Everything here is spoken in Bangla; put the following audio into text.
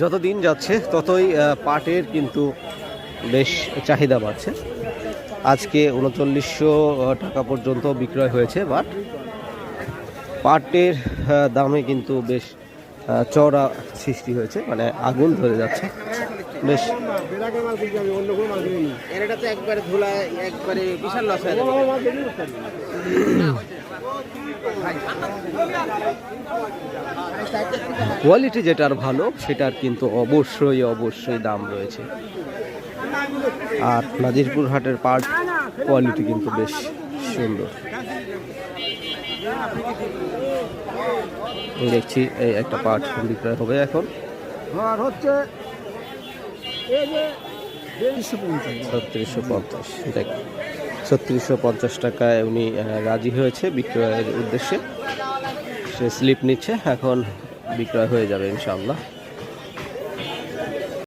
যত দিন যাচ্ছে ততই পাটের কিন্তু বেশ চাহিদা বাড়ছে। আজকে ৩৯০০ টাকা পর্যন্ত বিক্রয় হয়েছে, বাট পাটের দামে কিন্তু বেশ চড়া সৃষ্টি হয়েছে, মানে আগুন ধরে যাচ্ছে বেশ। কোয়ালিটি যেটার ভালো সেটার কিন্তু অবশ্যই দাম রয়েছে। আর নাজিরপুর হাটের পাট কোয়ালিটি কিন্তু বেশ সুন্দর। দেখছি এই একটা পাট বিক্রয় হবে এখন হচ্ছে ৩৬৫০। দেখ ৩৬৫০ টাকায় উনি রাজি হয়েছে বিক্রয়ের উদ্দেশ্যে। সে স্লিপ নিচ্ছে, এখন বিক্রয় হয়ে যাবে ইনশাআল্লাহ।